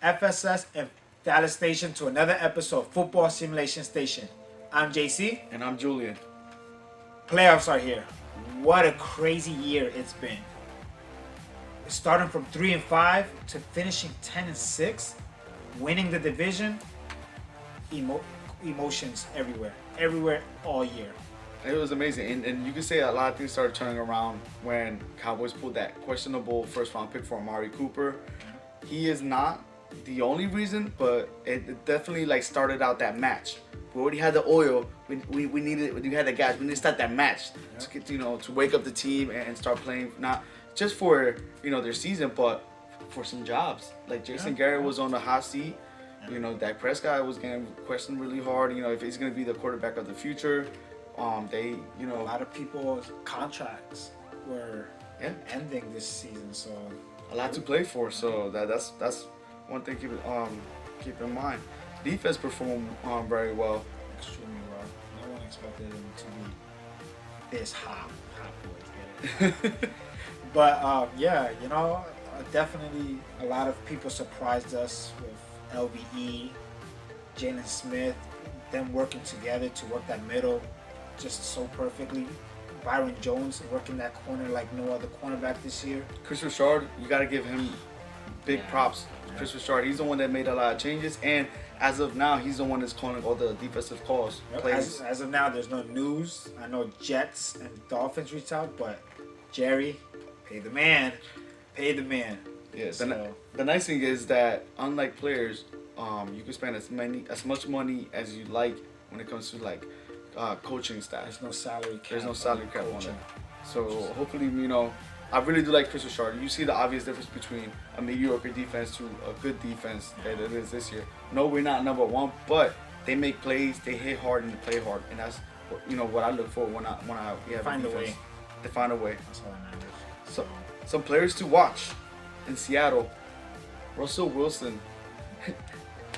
FSS and Dallas Station to another episode of Football Simulation Station. I'm JC. And I'm Julian. Playoffs are here. What a crazy year it's been. Starting from 3-5 to finishing 10-6, winning the division. Emotions everywhere all year. It was amazing, and you could say a lot of things started turning around when Cowboys pulled that questionable first-round pick for Amari Cooper. He is not the only reason, but it definitely started out that match. We already had the oil. We needed. We had the gas. We need to start that match to get to wake up the team and start playing, not just for their season, but for some jobs. Like Jason Garrett was on the hot seat. Dak Prescott was getting questioned really hard. If he's going to be the quarterback of the future. A lot of people's contracts were ending this season, so a lot to play for. So that's one thing keep in mind. Defense performed very well. Extremely well. No one expected him to be this hot boys. Get it? But definitely a lot of people surprised us with LVE, Jalen Smith, them working together to work that middle just so perfectly. Byron Jones working that corner like no other cornerback this year. Chris Richard, you got to give him big props. Chris Richard, he's the one that made a lot of changes, and as of now, he's the one that's calling all the defensive calls. As of now, there's no news. I know Jets and Dolphins reached out, but Jerry, pay the man. Yes. The nice thing is that unlike players, you can spend as much money as you like when it comes to coaching staff. There's no salary cap. There's no salary cap on it. So hopefully, I really do like Chris Richard. You see the obvious difference between a mediocre defense to a good defense that it is this year. No, we're not number one, but they make plays, they hit hard, and they play hard, and that's what I look for when I have find a defense. a way. They find a way. That's all that matters. So some players to watch in Seattle. Russell Wilson.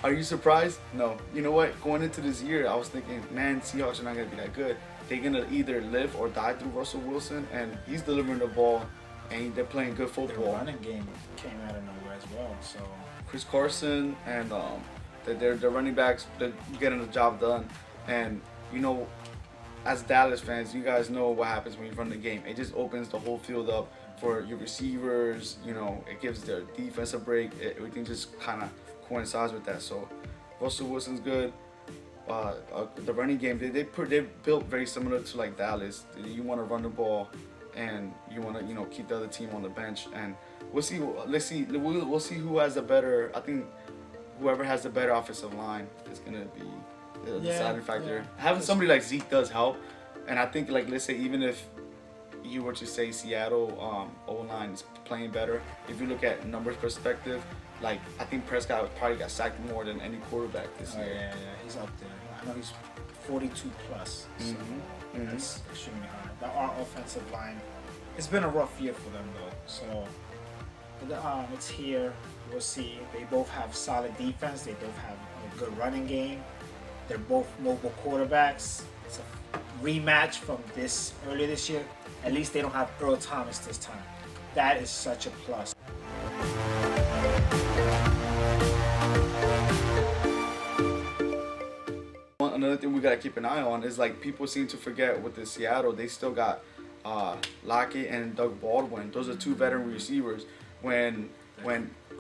Are you surprised? No. You know what? Going into this year, I was thinking, man, Seahawks are not going to be that good. They're going to either live or die through Russell Wilson, and he's delivering the ball, and they're playing good football. Their running game came out of nowhere as well. So Chris Carson and their running backs, they're getting the job done. And, as Dallas fans, you guys know what happens when you run the game. It just opens the whole field up for your receivers. It gives their defense a break. Everything just kind of coincides with that. So Russell Wilson's good. The running game they built very similar to Dallas. You want to run the ball, and you want to keep the other team on the bench. And we'll see. We'll see who has the better. I think whoever has the better offensive line is gonna be the deciding factor. Having somebody like Zeke does help, and I think let's say even if you were to say Seattle O-line is playing better, if you look at numbers perspective. I think Prescott probably got sacked more than any quarterback this year. Yeah, he's up there. I know he's 42 plus. So that's extremely high. Our offensive line, it's been a rough year for them though. So it's here. We'll see. They both have solid defense. They both have a good running game. They're both mobile quarterbacks. It's a rematch from earlier this year. At least they don't have Earl Thomas this time. That is such a plus. Another thing we gotta keep an eye on is people seem to forget with the Seattle, they still got Lockett and Doug Baldwin. Those are two veteran receivers. When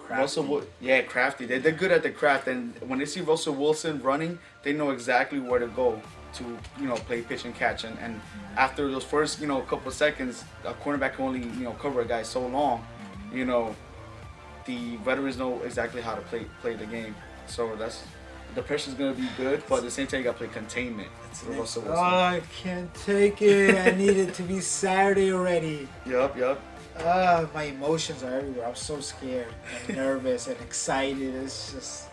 Crafty, they're good at the craft, and when they see Russell Wilson running, they know exactly where to go to play pitch and catch. And after those first couple of seconds, a cornerback can only cover a guy so long. The veterans know exactly how to play the game. So the pressure's gonna be good, but at the same time you gotta play containment for Russell Wilson. I can't take it. I need it to be Saturday already. Yep. My emotions are everywhere. I'm so scared and nervous and excited. It's just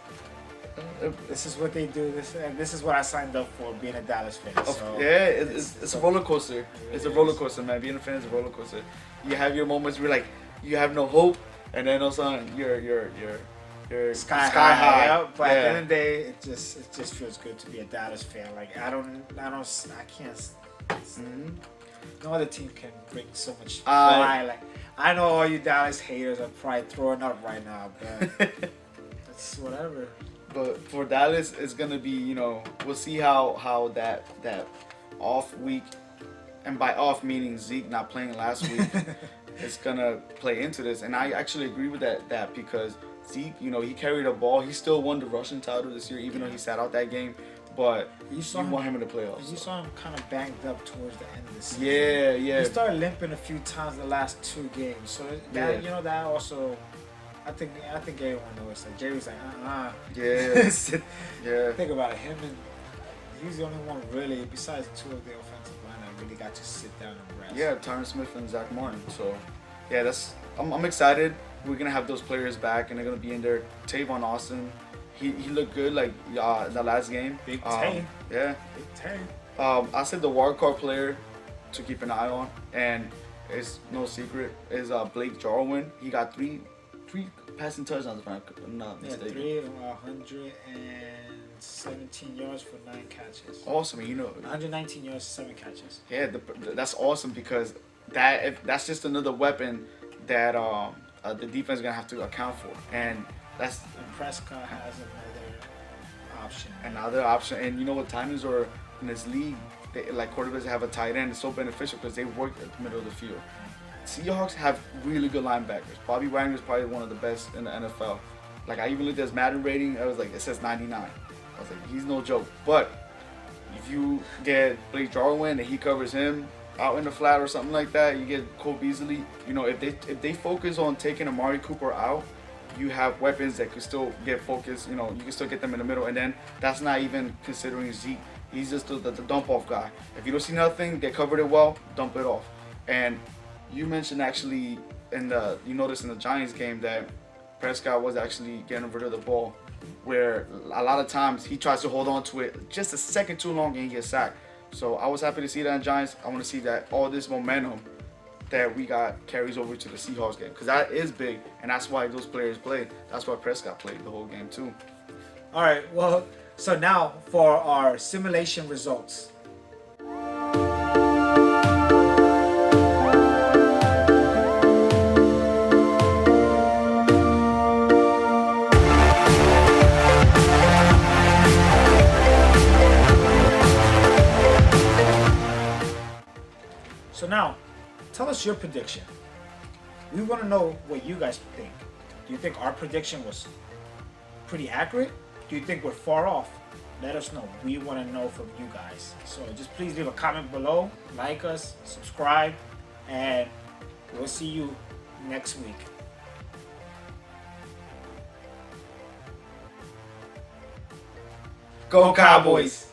this is what they do. This is what I signed up for, being a Dallas fan. So it's a roller coaster. It's a roller coaster, man. Being a fan is a roller coaster. You have your moments where you have no hope, and then all of a sudden you're sky high. Yeah, but at the end of the day, it just feels good to be a Dallas fan. I can't. No other team can bring so much pride. I know all you Dallas haters are probably throwing up right now, but it's whatever. But for Dallas, it's gonna be, we'll see how that off week, and by off meaning Zeke not playing last week, it's gonna play into this. And I actually agree with that because Zeke, he carried the ball. He still won the rushing title this year, even though he sat out that game. But you want him in the playoffs. You saw him kind of banged up towards the end of the season. Yeah. He started limping a few times the last 2 games. So that that also. I think everyone knows that Jerry's like, Yeah. Yeah. Think about it. Him and he's the only one really, besides 2 of the offensive line, that really got to sit down and rest. Yeah, Tyron Smith and Zach Martin. So, yeah, I'm excited. We're gonna have those players back, and they're gonna be in there. Tavon Austin, he looked good like the last game. Big Tay. Yeah. Big Tay. I said the wild card player to keep an eye on, and it's no secret, is Blake Jarwin. He got three passing touchdowns, if I'm not mistaken. 3 of 117 yards for 9 catches. Awesome, 119 yards, 7 catches. Yeah, that's awesome because that's just another weapon that the defense is gonna have to account for, and that's. And Prescott has another option. And you know what, tight ends are in this league, like quarterbacks have a tight end. It's so beneficial because they work at the middle of the field. Seahawks have really good linebackers. Bobby Wagner is probably one of the best in the NFL. Like, I even looked at his Madden rating. I was like, it says 99. I was like, he's no joke. But if you get Blake Jarwin and he covers him out in the flat or something like that, you get Cole Beasley. If they focus on taking Amari Cooper out, you have weapons that could still get focused. You can still get them in the middle. And then that's not even considering Zeke. He's just the dump off guy. If you don't see nothing, they covered it well, dump it off. And you mentioned actually you noticed in the Giants game that Prescott was actually getting rid of the ball, where a lot of times he tries to hold on to it just a second too long and he gets sacked. So I was happy to see that in Giants. I want to see that all this momentum that we got carries over to the Seahawks game, because that is big, and that's why those players played. That's why Prescott played the whole game too. All right, well, so now for our simulation results. So now, tell us your prediction. We want to know what you guys think. Do you think our prediction was pretty accurate? Do you think we're far off? Let us know. We want to know from you guys. So just please leave a comment below, like us, subscribe, and we'll see you next week. Go Cowboys!